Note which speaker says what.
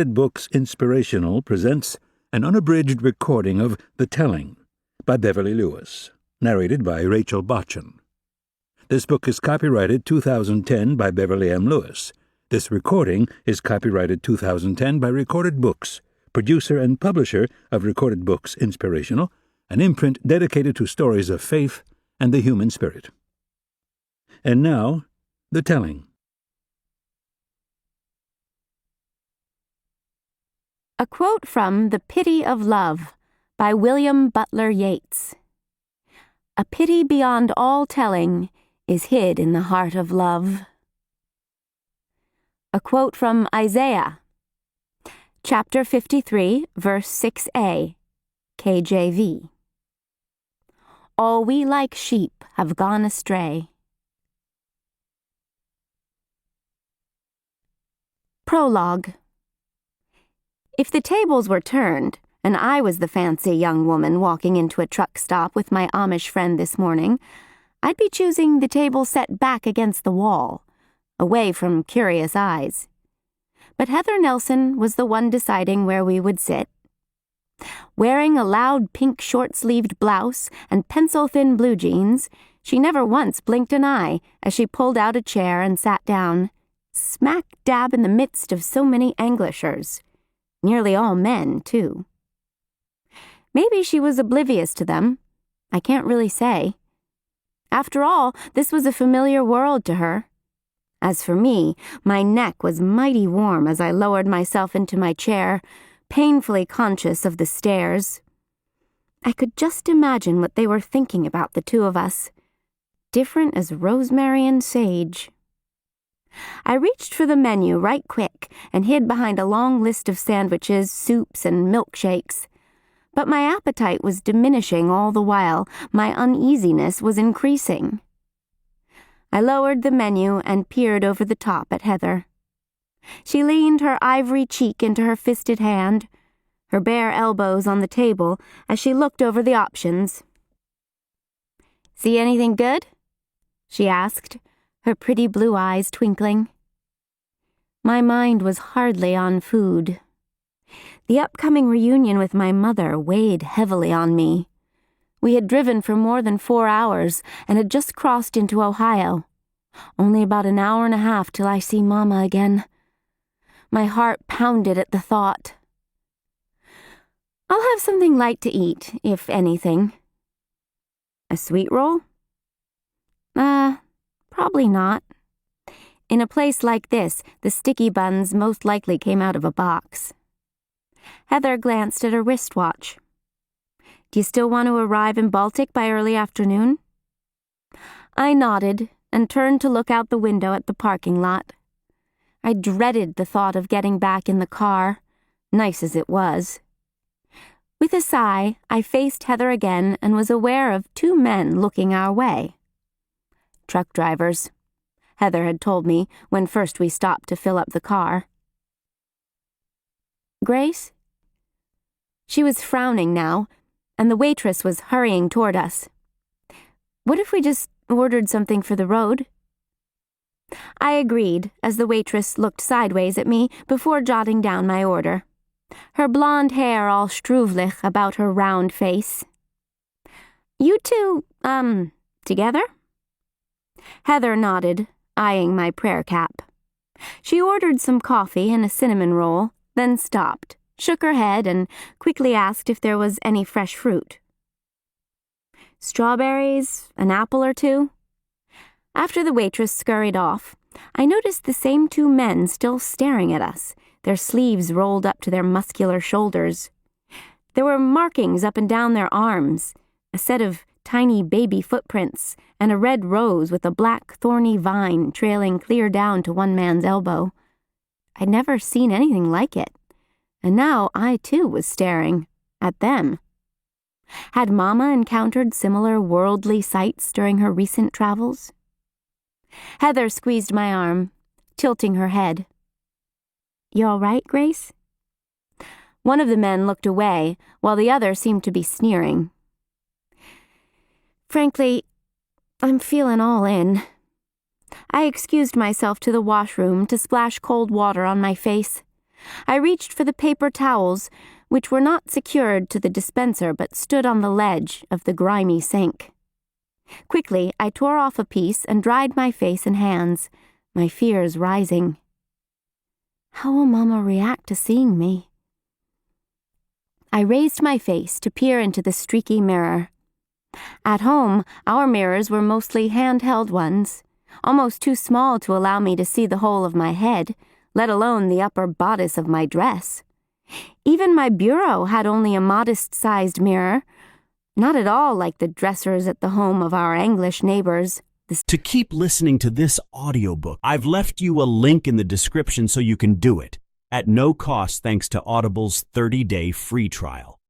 Speaker 1: Books Inspirational presents an unabridged recording of The Telling by Beverly Lewis, narrated by Rachel Botchin. This book is copyrighted 2010 by Beverly M. Lewis. This recording is copyrighted 2010 by Recorded Books, producer and publisher of Recorded Books Inspirational, an imprint dedicated to stories of faith and the human spirit. And now, The Telling.
Speaker 2: A quote from The Pity of Love by William Butler Yeats. A pity beyond all telling is hid in the heart of love. A quote from Isaiah, chapter 53, verse 6a, KJV. All we like sheep have gone astray. Prologue. If the tables were turned, and I was the fancy young woman walking into a truck stop with my Amish friend this morning, I'd be choosing the table set back against the wall, away from curious eyes. But Heather Nelson was the one deciding where we would sit. Wearing a loud pink short-sleeved blouse and pencil-thin blue jeans, she never once blinked an eye as she pulled out a chair and sat down, smack dab in the midst of so many Englishers. Nearly all men, too. Maybe she was oblivious to them. I can't really say. After all, this was a familiar world to her. As for me, my neck was mighty warm as I lowered myself into my chair, painfully conscious of the stares. I could just imagine what they were thinking about the two of us, different as rosemary and sage. I reached for the menu right quick and hid behind a long list of sandwiches, soups, and milkshakes. But my appetite was diminishing all the while. My uneasiness was increasing. I lowered the menu and peered over the top at Heather. She leaned her ivory cheek into her fisted hand, her bare elbows on the table as she looked over the options. "See anything good?" she asked, her pretty blue eyes twinkling. My mind was hardly on food. The upcoming reunion with my mother weighed heavily on me. We had driven for more than 4 hours and had just crossed into Ohio. Only about an hour and a half till I see Mama again. My heart pounded at the thought. I'll have something light to eat, if anything. A sweet roll? Probably not. In a place like this, the sticky buns most likely came out of a box. Heather glanced at her wristwatch. "Do you still want to arrive in Baltic by early afternoon?" I nodded and turned to look out the window at the parking lot. I dreaded the thought of getting back in the car, nice as it was. With a sigh, I faced Heather again and was aware of 2 men looking our way. Truck drivers, Heather had told me when first we stopped to fill up the car. "Grace?" She was frowning now, and the waitress was hurrying toward us. "What if we just ordered something for the road?" I agreed as the waitress looked sideways at me before jotting down my order, her blonde hair all struvlich about her round face. "You two, together?" Heather nodded, eyeing my prayer cap. She ordered some coffee and a cinnamon roll, then stopped, shook her head, and quickly asked if there was any fresh fruit. "Strawberries, an apple or 2? After the waitress scurried off, I noticed the same 2 men still staring at us, their sleeves rolled up to their muscular shoulders. There were markings up and down their arms, a set of tiny baby footprints, and a red rose with a black thorny vine trailing clear down to one man's elbow. I'd never seen anything like it, and now I too was staring at them. Had Mama encountered similar worldly sights during her recent travels? Heather squeezed my arm, tilting her head. "You all right, Grace?" One of the men looked away, while the other seemed to be sneering. "Frankly, I'm feeling all in." I excused myself to the washroom to splash cold water on my face. I reached for the paper towels, which were not secured to the dispenser but stood on the ledge of the grimy sink. Quickly, I tore off a piece and dried my face and hands, my fears rising. How will Mama react to seeing me? I raised my face to peer into the streaky mirror. At home, our mirrors were mostly handheld ones, almost too small to allow me to see the whole of my head, let alone the upper bodice of my dress. Even my bureau had only a modest-sized mirror, not at all like the dressers at the home of our English neighbors.
Speaker 3: To keep listening to this audiobook, I've left you a link in the description so you can do it, at no cost thanks to Audible's 30-day free trial.